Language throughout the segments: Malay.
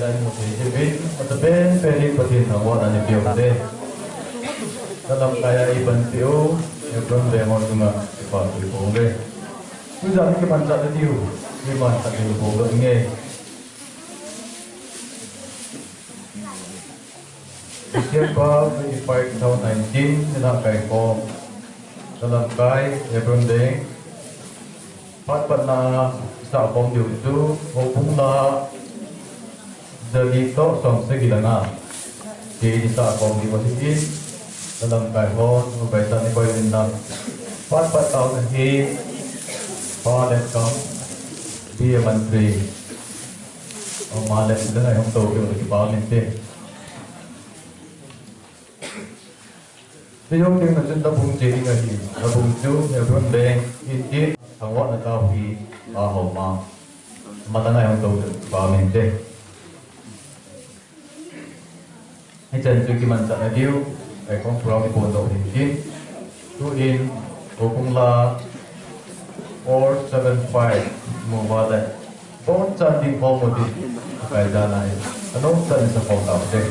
anh một thế bên một bên bên một thiên thằng bọn anh biểu đây dalam kaya iban tiêu Hebron demon cuma iban tiêu boleh bây giờ cái bàn chặt tiêu cái bàn chặt tiêu boleh nghe December 25, 2019 nila keikhom dalam kaya Hebron deng pat na sa bom điều tu houbung na dito som sa gilana di sa bom di positif dalam keikhom kaitan ni boy na pat tao na hi pa let kam dia menteri malet dengan yang tahu ke ba mente Tuyong ting na chen da bung che ni ngai da bung chu Hebron deng in thằng what là tao khi ba hồ mà ta này không tụ được vào miền tây hay chân chưa khi mình chọn là điêu để con pro cái buồn độ hình chín tu in của cũng là 475 mua vào đây 4 chân đi qua một đi cái ra này nó chân sẽ phòng đảo đây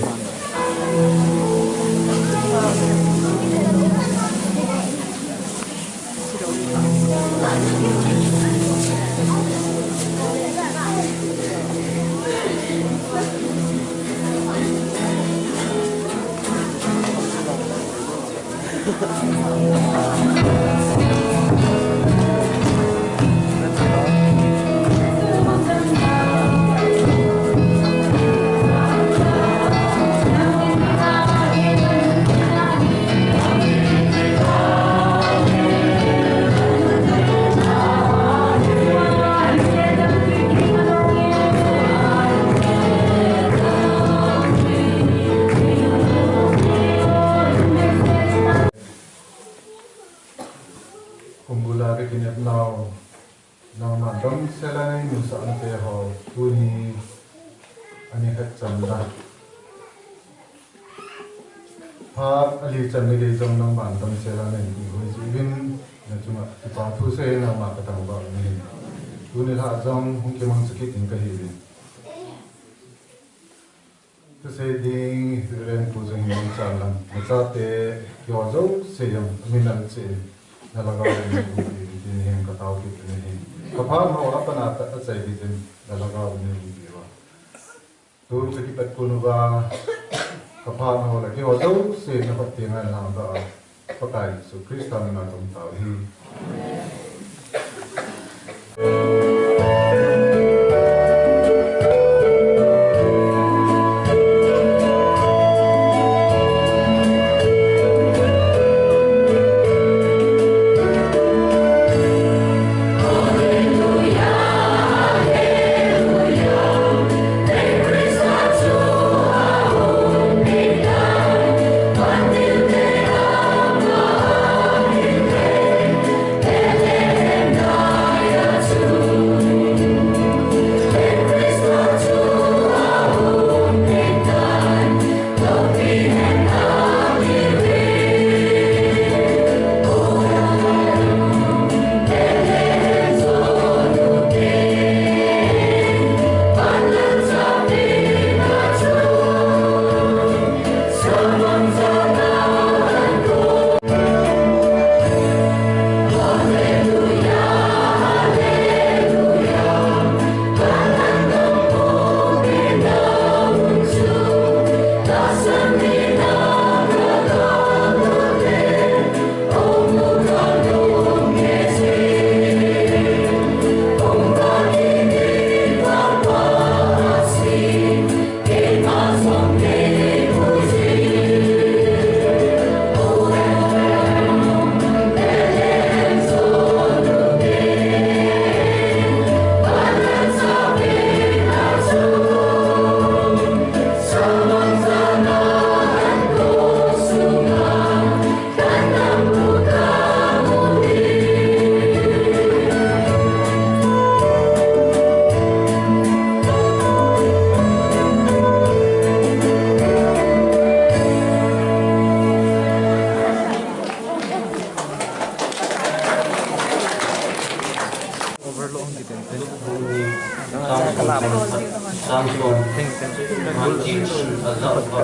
Nang selai nusa ante ho tuni ani hat chanda pa ali chandi le jong nang man dam selai ni ho jibin na chuma pa thu se na ma ka tang ba ni tuni ha jong hung ke mang chiki tin ka hi ni to se ding ren pu jong ni chalam ma cha te yo zo se yam minan che na la ga ni hem ka tau ki ni kapal mau apa nak saya bikin dalam kau ini juga. Tu sekitar kunuba kapal mau lagi orang sih dapat tinggal nama pakai Yesus Kristus nama Tuhan tahu. Hey Mantin azalba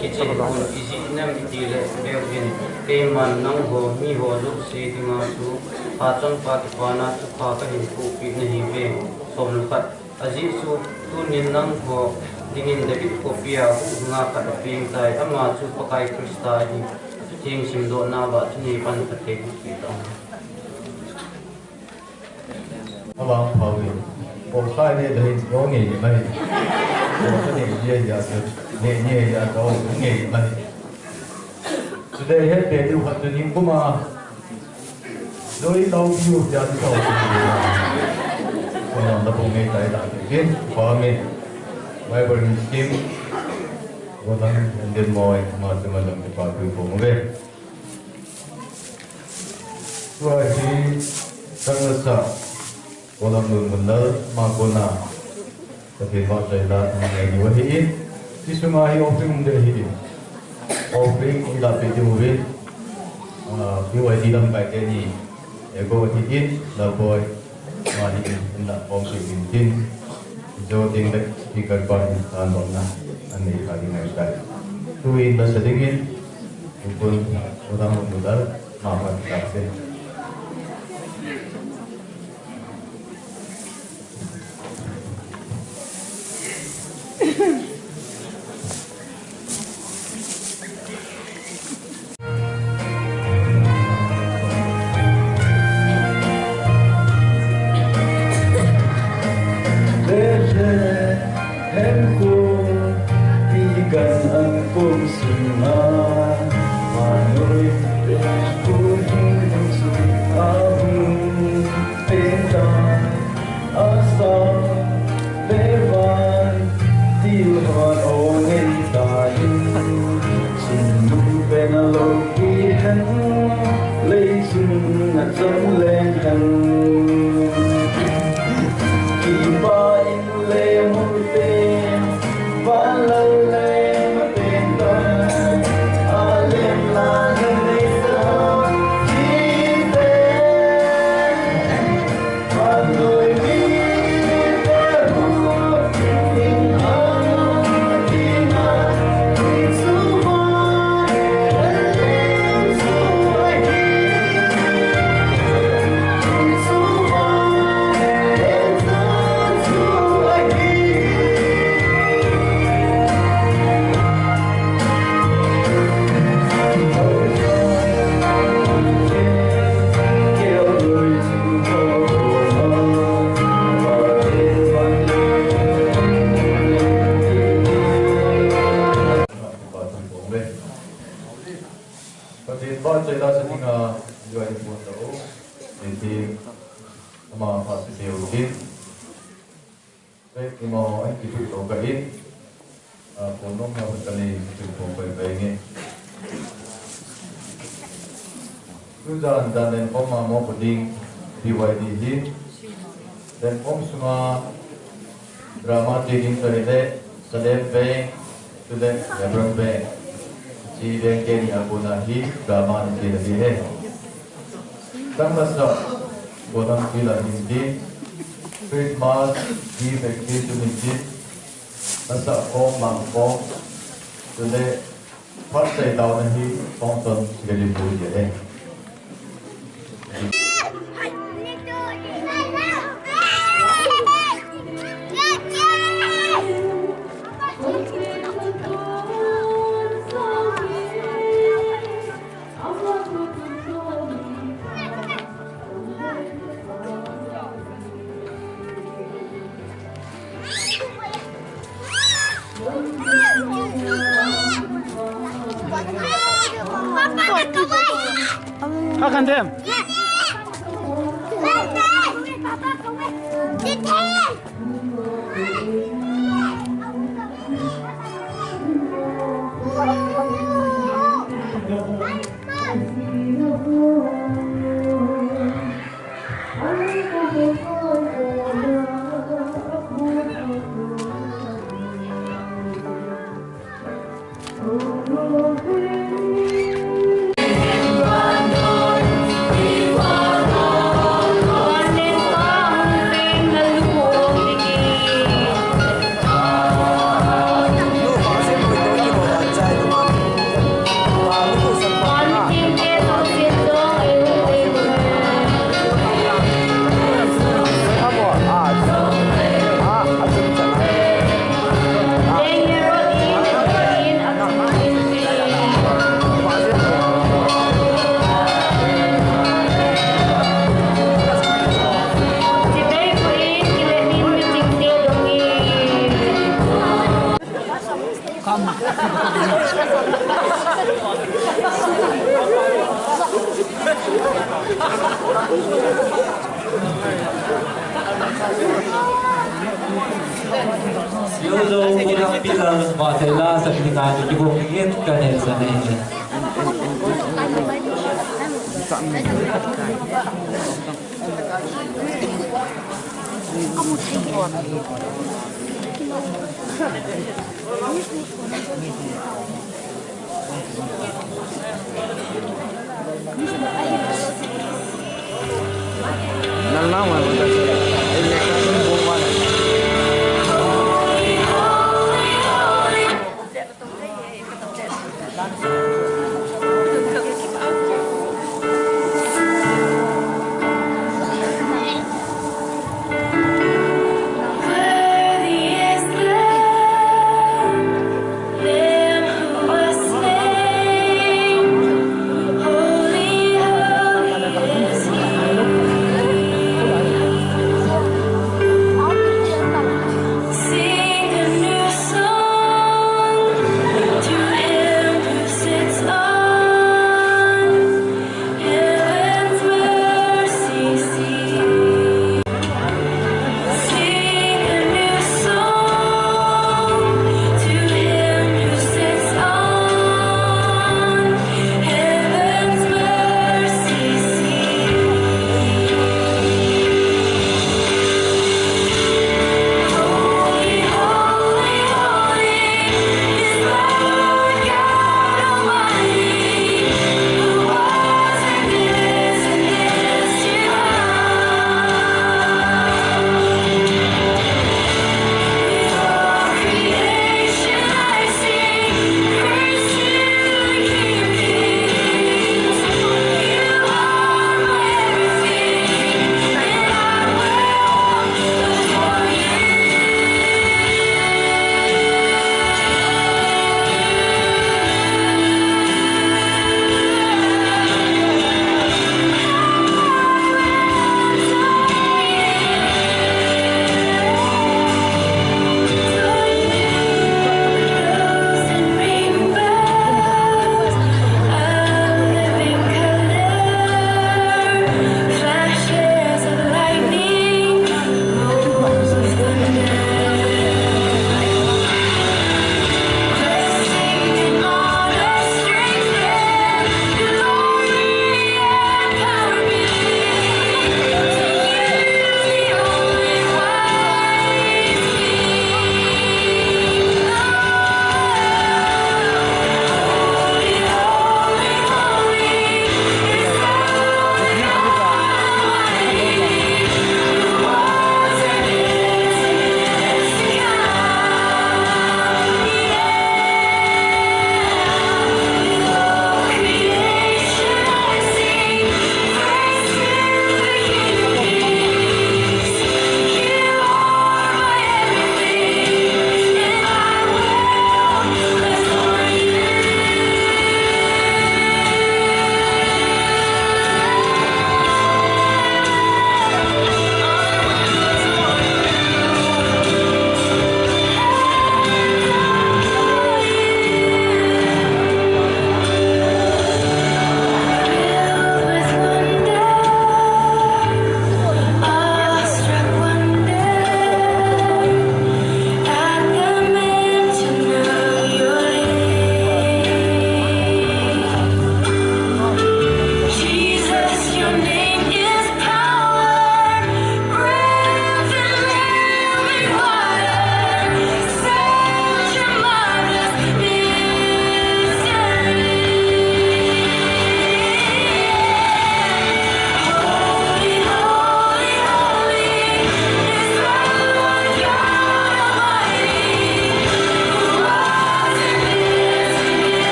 kici kun isi nam itile beugin keman nang ho mi ho lu se dinga su patang patipana su paka hinku nahi be somlukat aji su tu nin nang ho dingin David kopia nga kat ping tai ama su pakai krista hi ting simdo na ba ni pan pate kita abang pawi oh sai ne dai yo nge mai oh ne ye ya se ne ya do nge mai today he de du hat ni kuma doi dau yu ya di tao ko na da bu nge dai da kin pa me mai ber ni kim wo dan den moi ma se ma lam pa tu ko mo ve wa ji sang sa Kolam nun benar makona tapi bahasa ilah mengenai wahin si sungai offering mendehi offering ilah pejuwi piwai di dalam kaitan ini ego wahin laboy mari ilah offering intin jauh tinggal ikan pan tanah ane kali naikkan tuin bahasa dingin pun orang modal maafkan kasih dan om mau puding BYD dan om semua drama training teride sedep bank sedep Lebron bank si bank ni aku nahi drama ni lagi he tang masa bodang pila hindi Christmas di factory tu ni asa om mangkong sedep phát xây tàu nahi phong ton segala bulu je Makan dem. Yung Gangpijang matela sa pinikanin di bukingin kanin sa nahingin.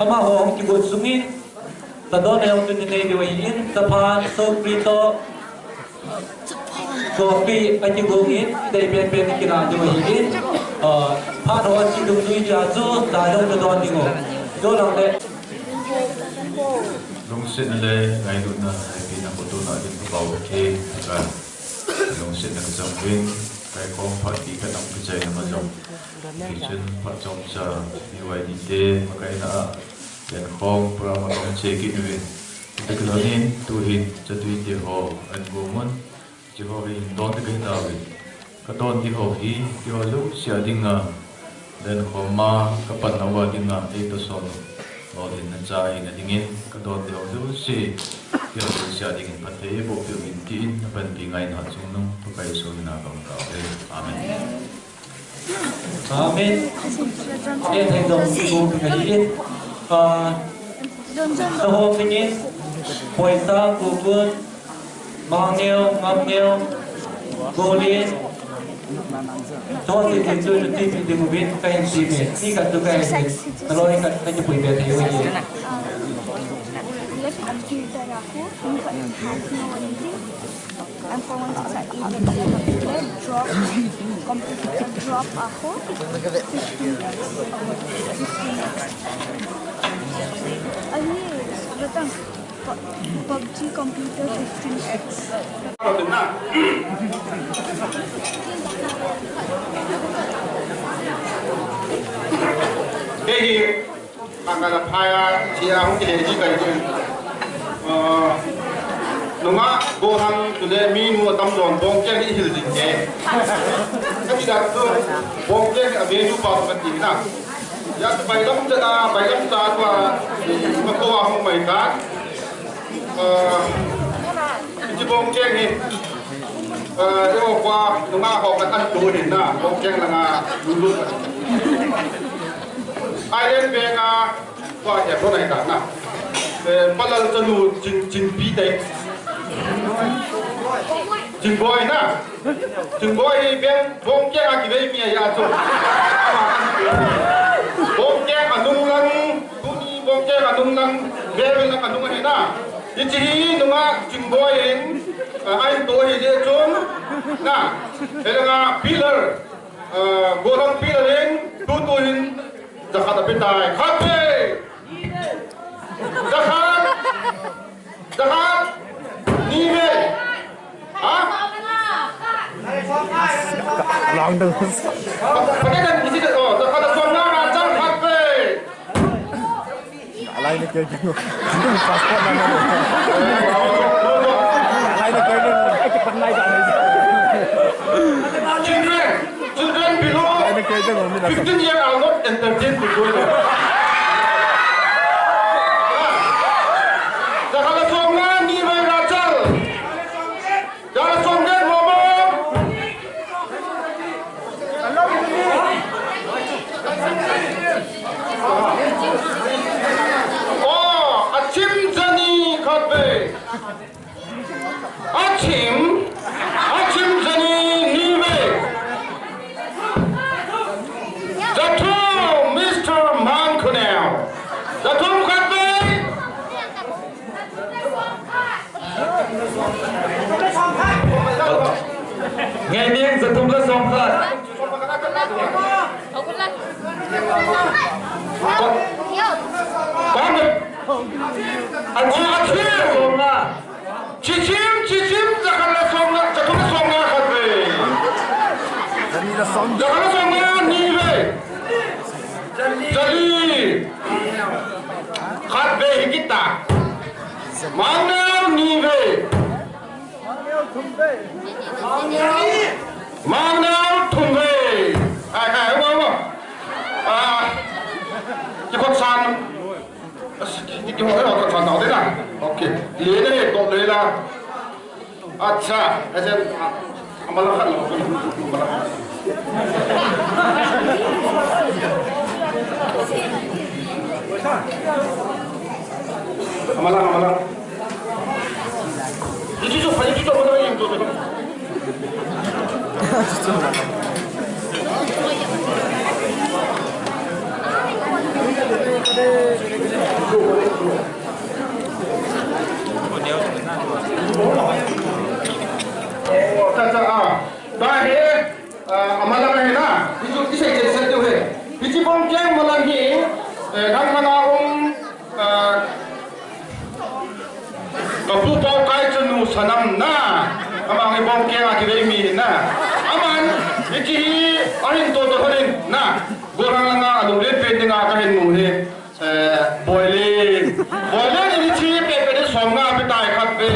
ama hong ki gun sungin ta don ne ong tin nei de in ta pan so prito so pi a ki gung in dei ben ben ki ra de in pa ho chi du nui ja zo ta lo ta don ding o do lang de long sit le ngai du na ai na ko tu na din ko bau ke ka long sit na ka jong wing kai kong phat ki ka nam ki chai na ma jong ki chen phat jong cha ni wai di te ma kai na yen khong pra ma nong che ki ni win te ka ni tu hin cha tu ti ho an bo mon ji ho ri don te ka na wi ka don ti ho hi ki ho lu sia ding na den khom ma ka pan na wa ding na e to so no din na chai na dingin ka don ti ho lu si yo sia ding in phat te bo pi min tin na ban pi ngai na chung nong to kai so na ka ka amen amen e thai dong ki gung ngai in sa ho pin poi sa ku kun mang neo ngam neo go lin cho thì tôi được tin thì một biết cái anh chị về khi cả tôi cái anh lôi cả cái chụp về thì cái gì computer aku, bukan have no anything. And for once it's like even computer drop aku 15x. Datang PUBG computer 15x. Hey, angkara paya cia mungkin jadi kajian. Nunga gohang tule minu tamjon bongkeng di hildingnya. Tapi dah tu bongkeng abeju pau ketina. Ya bailam dah tua makowa hong mereka. Ini bongkeng ni. Yo kwa nunga hong katan tu ni na bongkeng langa dulu. Island Benga qua nhà số này cả nào bắt đầu chân lù chừng bí đấy chừng bòi na chừng bòi bên bông kia à cái gì vậy à chú bông kia à nung lăng tuni bông kia à nung lăng về bên là nung này na đi chỉ nung à chừng bòi anh tôi thì dễ trốn na đây là pillar golang pillar lên tutuin Jahat tapi tay, kafe, jahat, nive, ah, long terus. Pakai kan isi tu, jahat suara macam kafe. Lain ni kerja, itu pasport nama. Lain ni kerja, cepat naik kan. Children below 15 years are not entertained to go there. Jangan songan ni beracal. Jangan songan ngomong. Oh, acim jani kabe. Acim jani niwe. Mr. Mankunel. Datum kate. nghe miếng giật tung các sông khơi Có được. Anh chị sông à chị chim jangan langsung kate. Jangan langsung ni be. Jadi kate kita. Mana ni be. Mana thumbe. Ai không. Cái con san cái món đó còn nào đấy nào. Ok. Lấy đây, cột lấy là. Acha, anh xem amalan kan. Amalan. Itu tu, apa yang tu? Sanam na amang ibong kaya akademi na aman iki ahin to horin na gorang nga alulit pwede nga kahin muhi boiling ini chi pepe somga pitay khatbe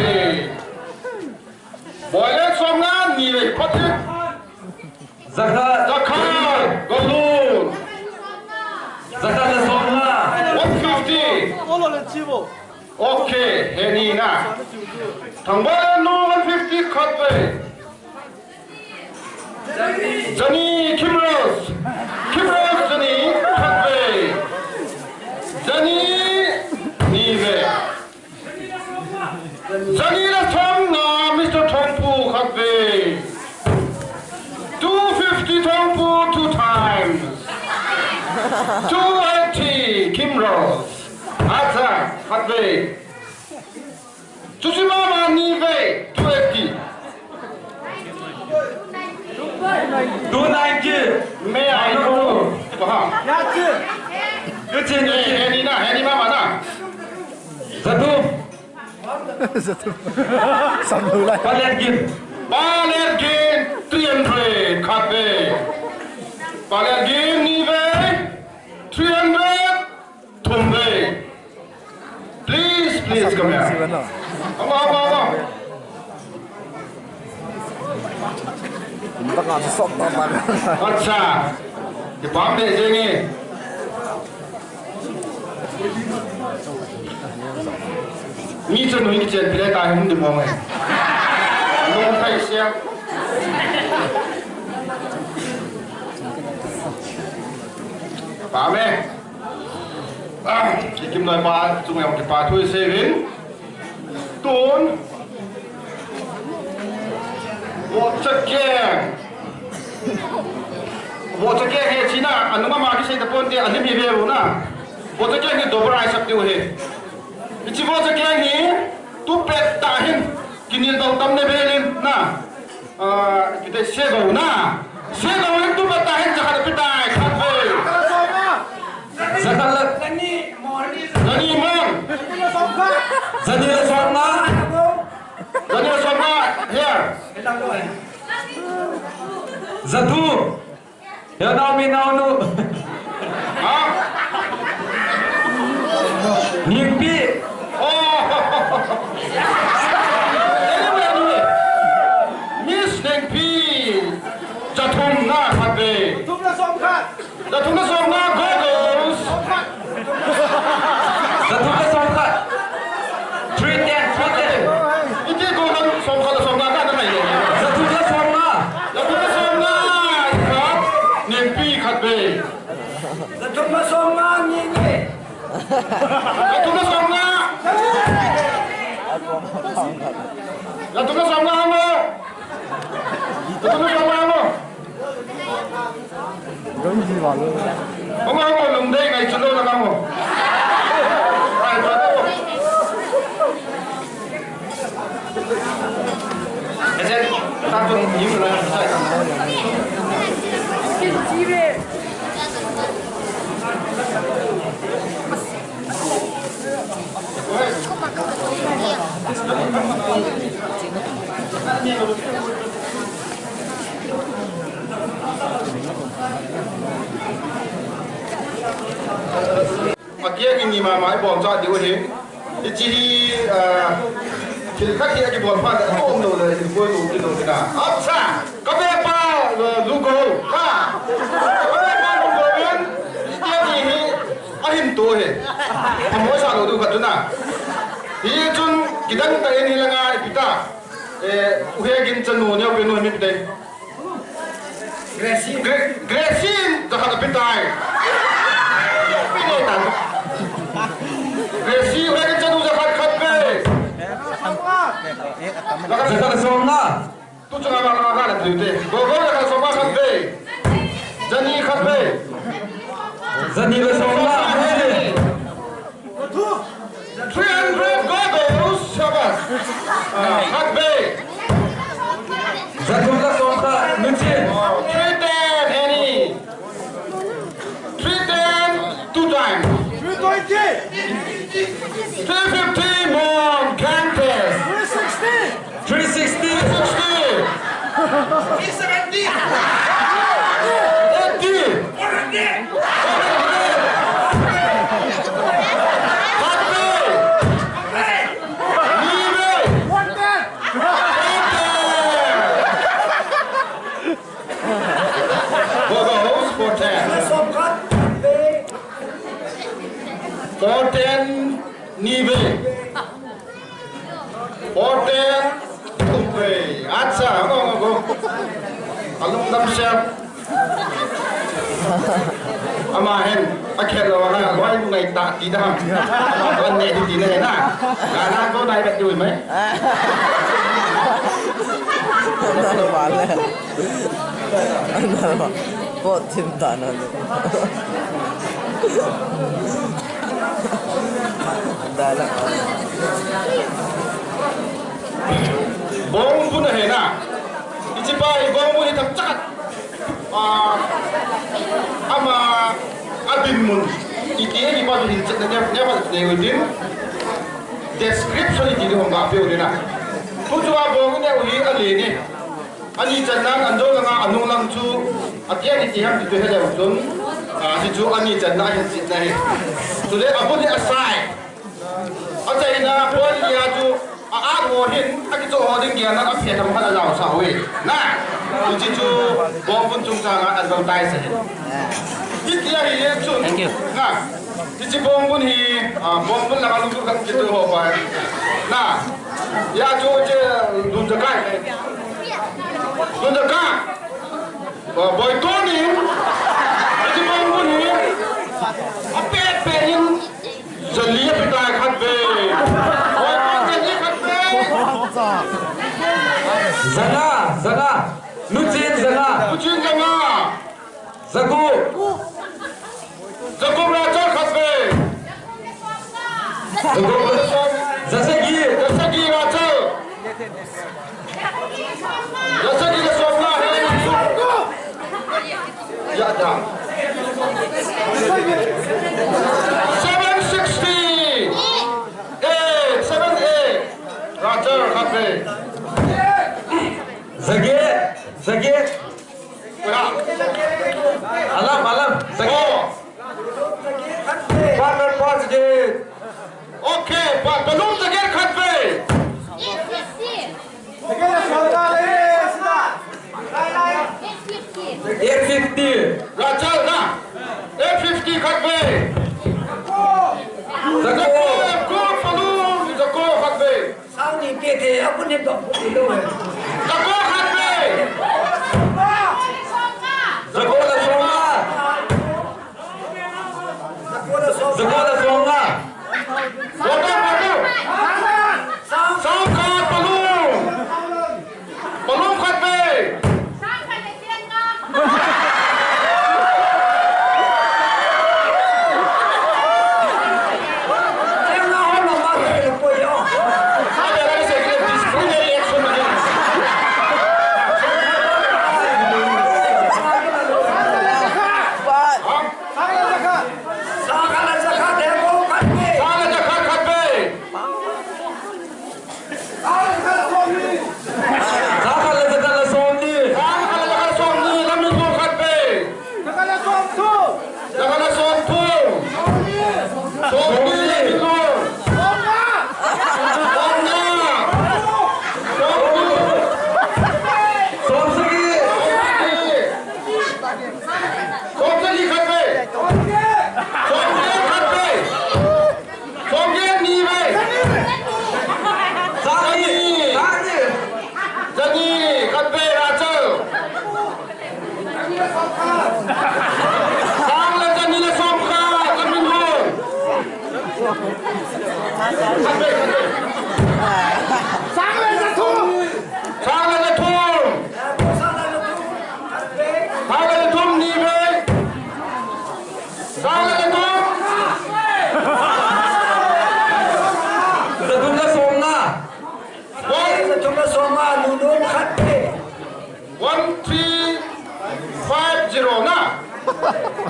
boiling somga ni ve khot zakat golun zakat somga 150 Okay, heni na. Thangba no 150 khatbe. Jani Kimros Jani khatbe. Jani nive. Jani la thong na Mr. Thongpu khatbe. 250 Thongpu 2 times. 280 Kimros. Acha, khatbe. Chuchima nive 280. 290. May I know? Heni mama na. Satu. Samulai. Palergin 300 khatbe. Palergin nive 300 thumbe. Please come here. Come. Tengah sok taman. Acha. Di pam de jengi. Ni chen ni chen pile ta hum de mong ai. Long kai xiang. Pa me. Kim nói ba chúng em cái ba thôi xe đến tốn water keng he china anu ma ki sei tapon te ani mi be na water keng ni dobrai sak tiu he ichi water keng ni tu pet ta hin kinil dau tam ne belin na kita se go hin tu pet ta hin jakar pitai khatbe Zakat Zani mon Zani la somna here Zatu ya now nu ha Nimpi Miss Nimpi Jatum na khatbe Jatum la somna goggles Jatum la somna 310 Ini goggles somna kan mai Jatum la somna ikat Nimpi khatbe Jatum la somna ni Jatum la somna Ganji walau. Ông lùng đây ngày chưa lâu là không? Ai vậy? Cái gì? Ta cho nhiều là sai. Cái gì vậy? Kia cái gì mà mãi bom ra điều thế, thì chỉ khách kia cái bom phát là ôm đồ này thì quên đồ cái đồ thế nào? Sa, có bé ba logo, ha, có bé ba logo bên, kia gì ahim tu he, mỗi sao đồ được nào? Thì chun kita kita ini là ngay kita, uhe gin chân nô nhau bên nô mình đây. Gresin, dah ada pintai. Pintai. Gresi, uhe gin chân nô dah khát be. Zakat somna. Tu cuma makan ada tu. Gogo zakat somna khát be. Jani khát be. Jani le somna. 100 goggles, Shabas. Hot bay. Zakumla Somka, Nuchin. 310, Annie. 310, 2 times. 350, more, Gangpijang. 360. 370. 80. Goggles, 410, Nive. 410, Tumpe. Atsa, go. Alung dam siap. Amahen, akhir lawan lawan naik tak tidak. Lawan naik di sini na. Karena kau naik bet duit mai. Ano pala? Ano ba? Potinta na. Dala. Bong pun naik na. Icipai bong pun hitam cakat. Ama abin mun. Ikiye di padu hincet na niya padu newidin. Description itu dia orang kafir dia nak. Tujuh abang ni uhi ali ni. Ali jenang anjol langa anung lang tu. Atia ni tiang tu dia jauh si tu ani jenang yang sit ni. Tu dia apa dia asai. Aja ina pun dia tu. Wahin, aku tu orang dia nak apa yang mana jauh sahaja. Nah, tu tu bom pun cuma sangat anjol tai saja. Dia ni tu. Thank you. Nah, tu bom pun bom pun nak lalu kan kita apa. Nah, ya tu je lunjakan. Lunjakan. Boy Tony, tu bom pun apa yang jelia kita kat be. Zanga. Nuchin Zanga. Zaku. Raja Khasbe. Zasagi Raja. Zasagi ke Somna hai. Ya dah. 760. 78. Raja Khasbe. Zagi. Alam. Zagi. Partner positive. Okay, but belum Zagi Khasbe. 850. Raja na. 850 Khasbe. Zaku Khasbe. Sao nhìn kia thì ông có niệm động gì đâu rồi. Zaku Khasbe. Zaku la Songa. Waduh. Sangka belum Khasbe.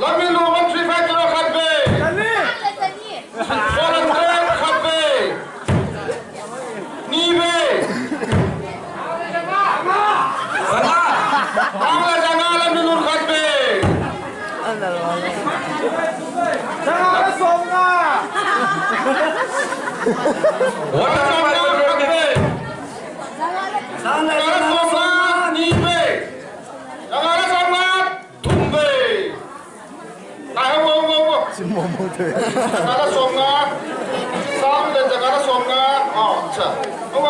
Lami lo 135 to khatbe. Foreign trade khatbe. Nibe. Angla janga lami lo khatbe. Ano wala. Wala somna khatbe. Janga somna nibe. Janga somna tumbe. Tayo mo. Janga somna. Samle janga somna. Acha. Mo.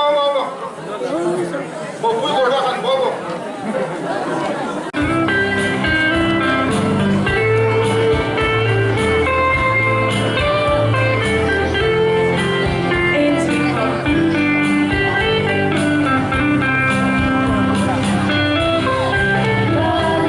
Mo pui ko ra kan mo. Hãy subscribe cho kênh Ghiền Mì Gõ để không bỏ lỡ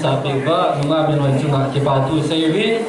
sa pigba nunga benoi chunga ke batu seiwi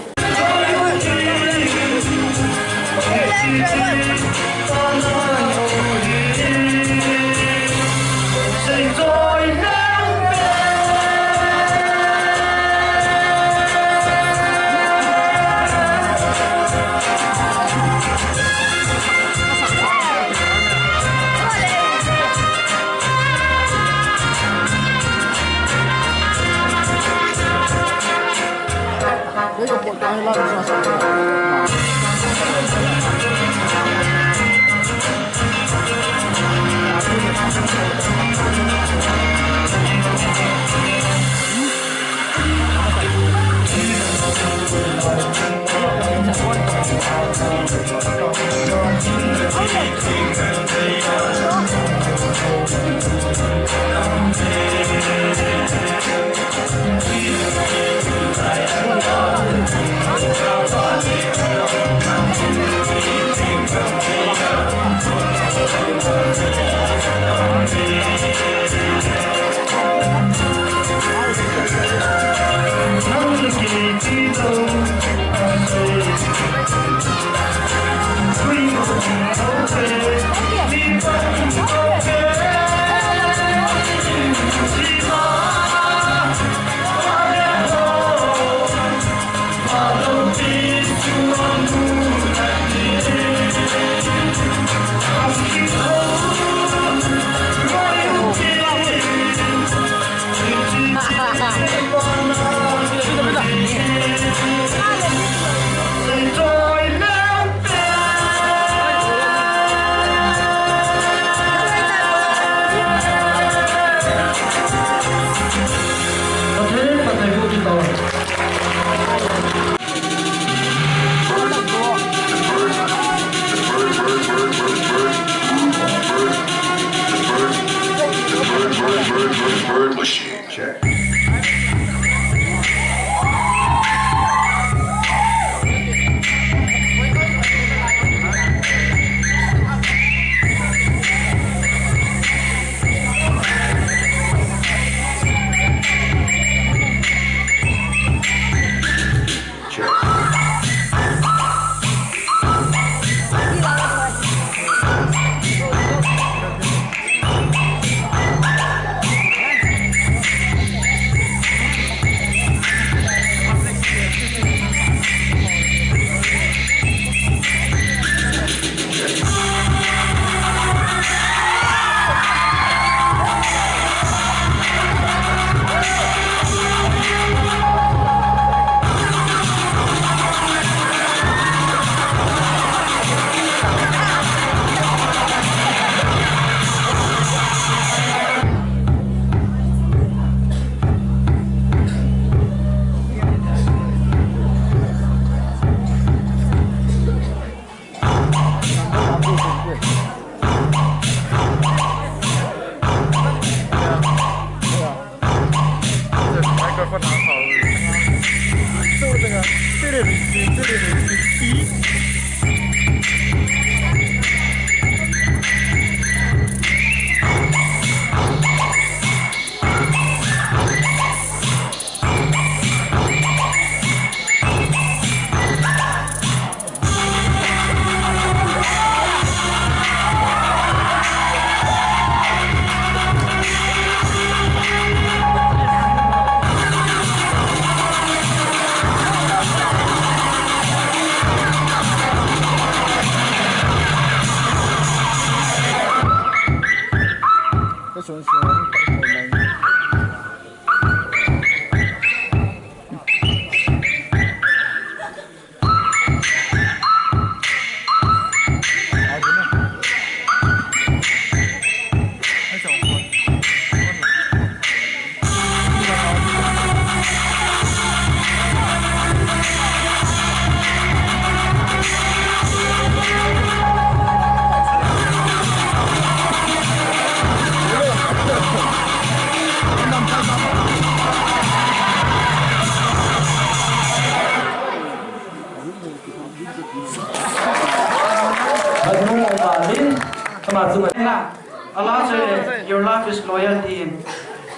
Allah said, your life is loyalty.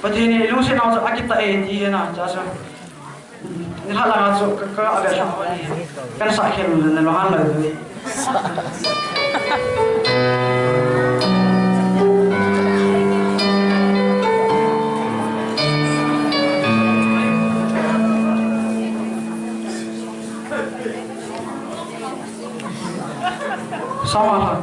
Pati ni lu se na akit ta ti na cha so Nilhah la so ka aga sa kan sa khel na lo han la ni sama lah.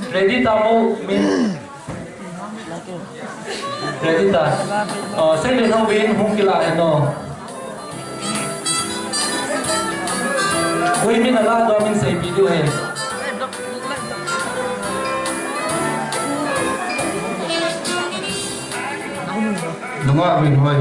Ready tamo min ready ta say le no win hung kila no we min ala do min say video hai Dunga min hoy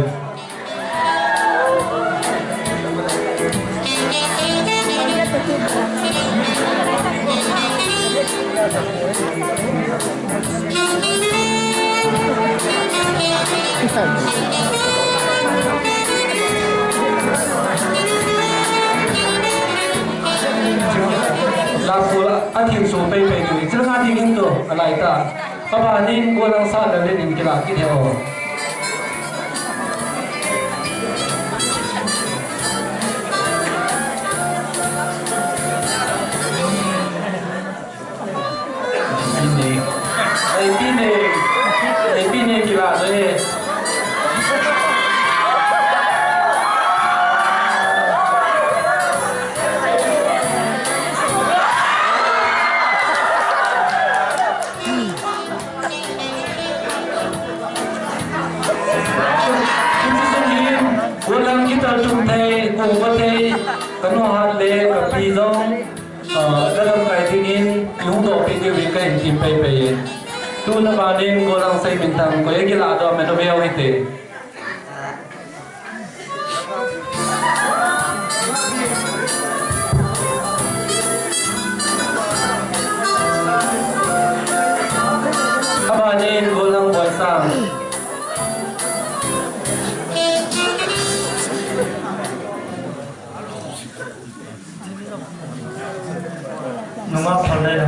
Lapula ating so pe pe ni sila ating into alay ta kapanin walang sa dalhin kila kiteo Pine kila deh. Walang kita jumpai kumpulai kenuhan le kepidong dalam kaitin yung dopi di weekend timpai tu na paling gorang say bintang ko yung gilado menobeyaw ite kapanin gorang boysang Nomor pandai dah.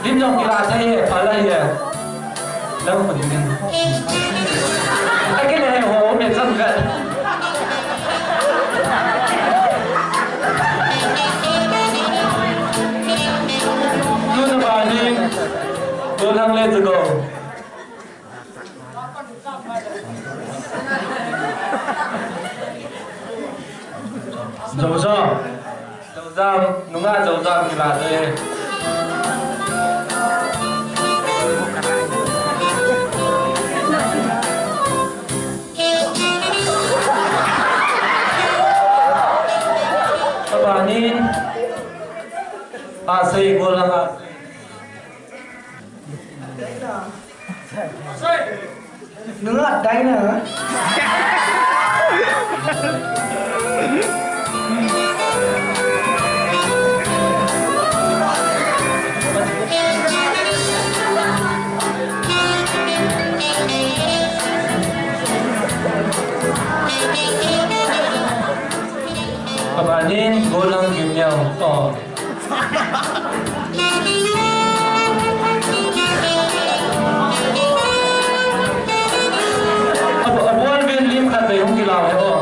Limjong kila saya pandai ya. Dah mungkin. Lagi ni ho macam kan. Tu nampak ni, orang lain juga. Dầu dam, đúng là dầu dam thì là đây. nữa đây nữa Kabanin golang gimnya to. Abuan bin lim khat bay hong kilaw hai o.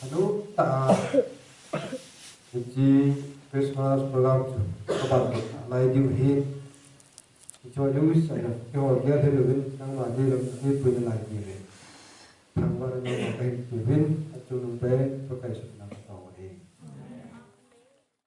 Anu ta ji Christmas program các bạn lại điều hiện cho những cái này cho nghe thêm được năng mà đi làm đi quên lại gì vậy thằng bạn nó mà cái gì bên cho nó bé